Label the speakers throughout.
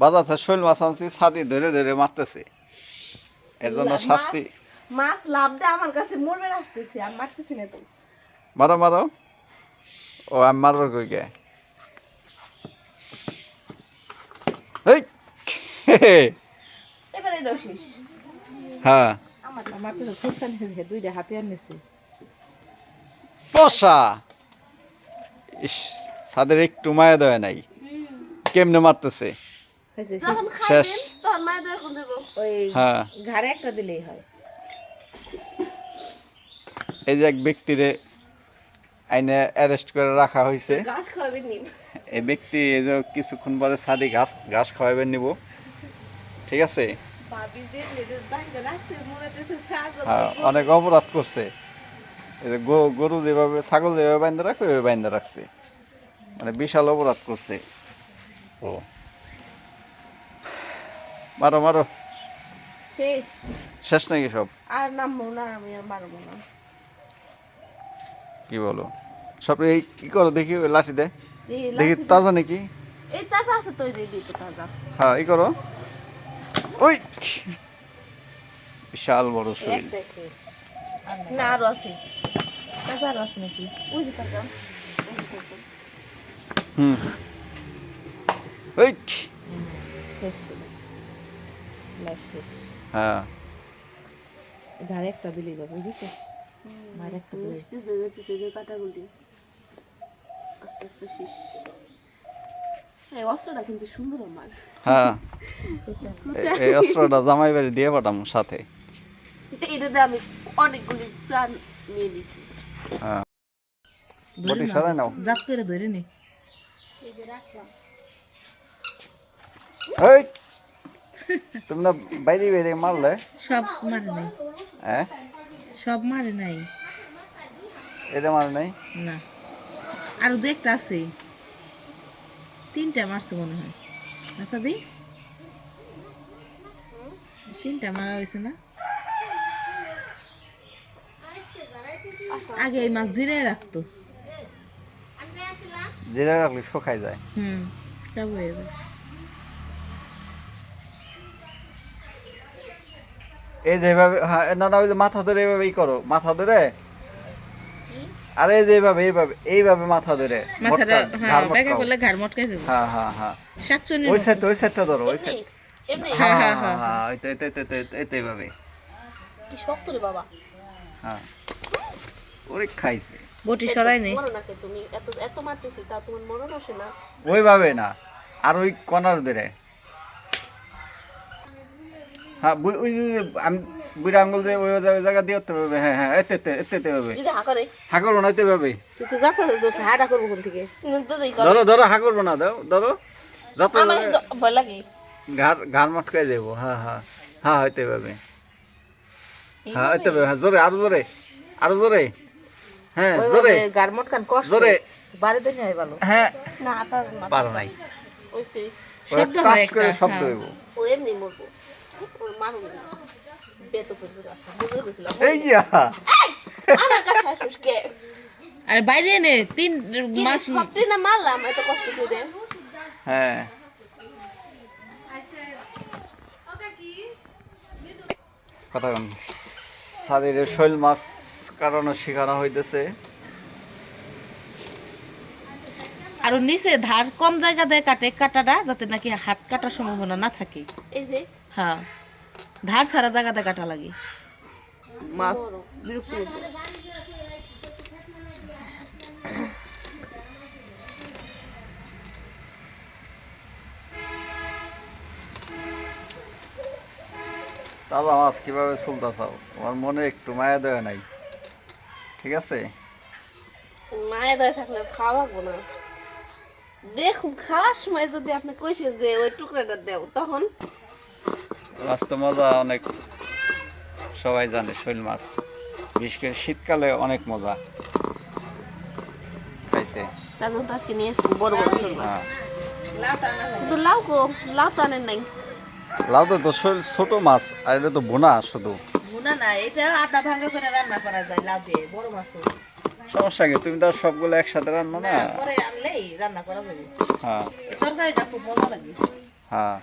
Speaker 1: বাজার থেকে শৈল মাছ আনছি, ছাদি ধরে ধরে মারতেছে, এর জন্য শাস্তি।
Speaker 2: মাছ লাভ দে আমার কাছে মরবে আসতেছে, আর মারতেছি না তো।
Speaker 1: মারো মারো, ও আমি মারবো কই গে। এই
Speaker 2: এবারে এটাও শেষ।
Speaker 1: হ্যাঁ
Speaker 2: আমার তো খুশা নিয়ে দুইটা হাতে আনছে।
Speaker 1: পশা, ইস, ছাদের একটু মায়া দেয় নাই, কেমনে মারতেছে।
Speaker 2: যখন
Speaker 1: শেষ।
Speaker 2: খাইবেন তখন মায়ের দয়া করে দেবো। ওই
Speaker 1: হ্যাঁ,
Speaker 2: ঘাড়ে একটা দিলেই হয়।
Speaker 1: এই যে এক ব্যক্তিরে আইনে অ্যারেস্ট করে রাখা হয়েছে।
Speaker 2: ঘাস খাওয়াবেন নি।
Speaker 1: এই ব্যক্তি এই যে কিছুক্ষণ পরে ছাদে ঘাস ঘাস খাওয়াবেন নিব, ঠিক আছে।
Speaker 2: ভাবিদের মেয়েদের বাইরে রাখতে মরেতেছে ছাগল।
Speaker 1: হ্যাঁ, অনেক অপরাধ করছে। এই যে গরু যেভাবে, ছাগল যেভাবে বাইন্ধে রাখে ওইভাবে বাইন্ধে রাখছে, মানে বিশাল অপরাধ করছে ও। মারো মারো,
Speaker 2: শেষ।
Speaker 1: শেষ নাকি সব?
Speaker 2: আর নামবো না, আমি আর মারবো না।
Speaker 1: কি বলো সব? এই কি করো দেখি, ওই লাঠি দে
Speaker 2: এই
Speaker 1: দেখি,
Speaker 2: লাঠি
Speaker 1: তাজা নাকি?
Speaker 2: এই তাজা আছে তো, এই যে দিতে তাজা।
Speaker 1: হ্যাঁ, এই করো। ওই বিশাল বড় শরীর।
Speaker 2: একটাই শেষ। না আরো আছে। তাজা আরো আছে নাকি? ওই যে তাজা।
Speaker 1: হুম, ওই
Speaker 2: শেষ ছিল। লাইফ শেষ।
Speaker 1: হ্যাঁ,
Speaker 2: ঘাড়ে একটা দিলেই যাবে, বুঝিস? মায়ের একটা দিলে। যে কাটাগুলি আস্তে আস্তে শেষ। এই অস্ত্রটা কিন্তু সুন্দর আমার।
Speaker 1: হ্যাঁ, এই অস্ত্রটা জামাই বাড়ি দিয়ে পাঠাম সাথে।
Speaker 2: এটাতে আমি অনেকগুলি প্রাণ নিয়ে দিছি।
Speaker 1: হ্যাঁ, বটি সরাই নাও।
Speaker 2: জাপ করে ধরে নে।
Speaker 1: এই তুমি না বাইরে বাইরে মারলে।
Speaker 2: সব মারে নাই,
Speaker 1: হ্যাঁ,
Speaker 2: সব মারে নাই।
Speaker 1: এটা মারে নাই।
Speaker 2: না, আরো দু একটা আছে, তিনটা মারছে মনে হয়। আচ্ছা দি, তিনটা মারা হয়েছে না? আগে এই মাছ জিরে রাখতো।
Speaker 1: জিরা রাখলে শুকাই যায়।
Speaker 2: সব হয়ে যায়।
Speaker 1: এই যেভাবে, হ্যাঁ, না না, ওই যে মাথা ধরে এইভাবে ই করো, মাথা ধরে। আরে যেভাবে এইভাবে এইভাবে মাথা ধরে
Speaker 2: মাথাটা হ্যাঁ ব্যাকা
Speaker 1: মটকাও।
Speaker 2: করলে ঘাড় মটকাই যাবে।
Speaker 1: হ্যাঁ হ্যাঁ হ্যাঁ,
Speaker 2: শাকচুনি
Speaker 1: ওই সাইডটা, ওই সাইডটা ধরো, ওই সাইড।
Speaker 2: এমনি
Speaker 1: হ্যাঁ
Speaker 2: হ্যাঁ
Speaker 1: হ্যাঁ
Speaker 2: হ্যাঁ
Speaker 1: হ্যাঁ, এইটা এইটা এইটা এইটা এইটা এইভাবে।
Speaker 2: কি শক্ত রে বাবা।
Speaker 1: হ্যাঁ, ওরে খাইছে।
Speaker 2: বটি সরাই নে। মরো না কে তুমি, এত এত মারতেছি তা তোমার মরণ আসে না।
Speaker 1: ওইভাবে না, আর ওই কর্নার ধরে। হ্যাঁ, ওই যে আমি বুড়া আঙ্গুল দিয়ে ওই জায়গা দিয়ে উঠতে পারবে। হ্যাঁ হ্যাঁ, এতে এতে এতে এতে পাবে।
Speaker 2: যদি হা করে
Speaker 1: হা করবো না, এতে পাবে।
Speaker 2: কিছু যাচ্ছে তো হাড়া করব কোন থেকে? তো দেই করে
Speaker 1: ধরো ধরো, হা করবো না, দাও ধরো, যত
Speaker 2: আমার ভয় লাগে।
Speaker 1: ঘাড় মটকাই যাবো। হ্যাঁ হ্যাঁ হ্যাঁ, হইতে পাবে। হ্যাঁ, হইতে পাবে। হ্যাঁ, জোরে, আরো জোরে, আরো জোরে। হ্যাঁ, জোরে
Speaker 2: গার মটকান কষ্ট
Speaker 1: জোরে।
Speaker 2: বাড়ি দেন হয় ভালো।
Speaker 1: হ্যাঁ,
Speaker 2: না তার না
Speaker 1: পারো নাই।
Speaker 2: ওইছে
Speaker 1: শব্দ হয় একটা, শব্দ হইব।
Speaker 2: ও এমনি মরবো। ওর মারুন বেতো করে রাখা বুঝে গেছিল।
Speaker 1: এই ইয়া,
Speaker 2: আমার কাছে আসুস কে?
Speaker 3: আরে বাইরে নে, তিন মাস
Speaker 2: সবটি না মারলাম এত কষ্ট করে।
Speaker 1: হ্যাঁ, কথা কন। সাদের শৈল মাছ কারণে শেখানো হইতেছে।
Speaker 3: আর নিচে ধার কম জায়গা দেয় কাটে কাটাটা, যাতে নাকি হাত কাটার সম্ভাবনা না থাকে।
Speaker 2: এই যে
Speaker 3: হ্যাঁ, ধার ছাড়া জায়গাতে কাটা লাগে মাছ।
Speaker 2: বিরক্ত হচ্ছে।
Speaker 1: তাজা মাছ কিভাবে চলতে চাও? আমার মনে একটু মায়া দেওয়া নাই, ঠিক আছে।
Speaker 2: মায়ের দয় থাকলে খাওয়া লাগবো না। দেখুন খাওয়ার সময় যদি আপনি কইছেন যে ওই টুকরাটা দেও, তখন
Speaker 1: মাছ তো মজা অনেক, সবাই জানে শৈল মাছ, বিশেষ করে শীতকালে অনেক মজা খাইতে।
Speaker 2: তার জন্য তো আজকে নিয়ে এসছি বড় বড় শোল মাছ।
Speaker 1: হ্যাঁ,
Speaker 2: শুধু লাউ গো, লাউ তো আনেন নাই।
Speaker 1: লাউ তো শৈল ছোট মাছ, আর এটা তো বোনা শুধু।
Speaker 3: ভুনা না, এটা আদা ভাঙ্গা করে রান্না করা যায় লাউ দিয়ে, বড় মাছ।
Speaker 1: সমস্যা কি, তুমি তো আর সবগুলো একসাথে রান্না না।
Speaker 3: পরে আনলেই রান্না করা যাবে।
Speaker 1: হ্যাঁ
Speaker 3: এই তরকারিটা খুব মজা লাগে।
Speaker 1: হ্যাঁ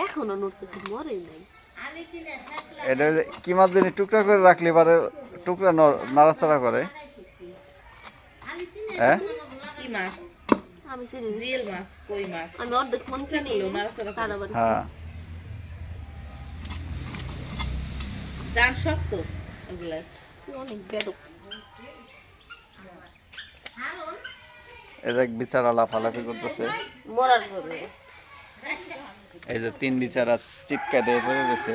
Speaker 2: এখনো নড়তেছে, মরেই নাই।
Speaker 1: এটা যে কি মাছ জানি টুকরা করে রাখলে পরে টুকরা নাড়াচাড়া করে। হ্যাঁ
Speaker 3: কি মাছ?
Speaker 2: আমি চিনি না।
Speaker 3: জিয়েল মাছ, কই মাছ।
Speaker 2: আমি অর্ধেক মন চিনি
Speaker 3: এগুলো নাড়াচাড়া করে।
Speaker 2: সারা বাড়ি।
Speaker 1: হ্যাঁ
Speaker 3: জান শক্ত এগুলা।
Speaker 2: তুই অনেক বেদক।
Speaker 1: এই যে বিচারা লাফালাফি করতেছে।
Speaker 2: মরার পরে
Speaker 1: এই যে 3 বিচারা চিপকা দিয়ে পড়ে রয়েছে।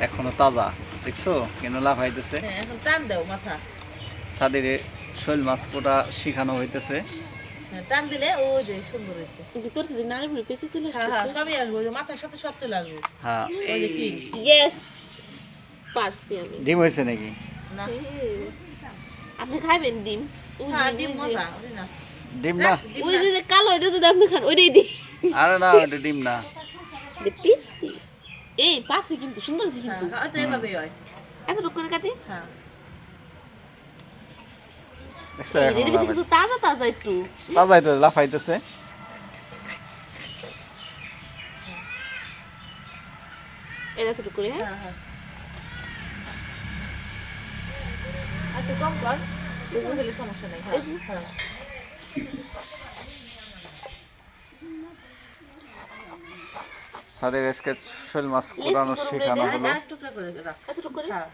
Speaker 1: এখনো তাজা, দেখছো কেন লাফাইতেছে।
Speaker 3: হ্যাঁ, এখন টান দাও মাথা।
Speaker 1: সাদিরে শৈল মাছ পোটা শিখানো হইতেছে।
Speaker 3: হ্যাঁ, টান দিলে ওই যে সুন্দর হয়েছে।
Speaker 2: কিন্তু তোর সাথে নারী ভুড়ি পেঁচে চলে
Speaker 3: হ্যাঁ হ্যাঁ,
Speaker 2: আসতেছে।
Speaker 3: সবই আসবে, ওই যে মাথার সাথে সব চলে আসবে।
Speaker 1: হ্যাঁ
Speaker 3: ওই যে কি?
Speaker 2: ইয়েস, পারছি আমি।
Speaker 1: ডিম হয়েছে নাকি?
Speaker 3: না।
Speaker 2: আপনি খাইবেন ডিম?
Speaker 3: হ্যাঁ, ডিম মজা, ওই না।
Speaker 1: ডিম না?
Speaker 3: ডিম
Speaker 2: ওই
Speaker 3: না।
Speaker 2: যে কালো, এটা যদি আপনি খান ওইটাই ডিম।
Speaker 1: আরে না ওটা ডিম না।
Speaker 2: পিত্তি। এই পারছি কিন্তু, সুন্দর হয়েছে
Speaker 3: হ্যাঁ,
Speaker 2: কিন্তু।
Speaker 3: হ্যাঁ, ওই তো এভাবেই হয়।
Speaker 2: এতটুকু করে কাটি।
Speaker 3: হ্যাঁ।
Speaker 1: দেখছো
Speaker 2: এর
Speaker 1: এখনো
Speaker 2: বেশি কিন্তু তাজা তাজা একটু।
Speaker 1: তাজাই তো লাফাইতেছে।
Speaker 2: এটা এতটুকু করে, হ্যাঁ?
Speaker 3: হ্যাঁ, হ্যাঁ। আর একটু কম কর, এগুলো হলে সমস্যা নেই। হ্যাঁ, হ্যাঁ।
Speaker 1: সাদের আজকে শৈল মাছ কোরানো শেখানো হলো।
Speaker 3: আর এক টুকরা করে রাখ।
Speaker 2: এতটুকু করে।
Speaker 3: হ্যাঁ।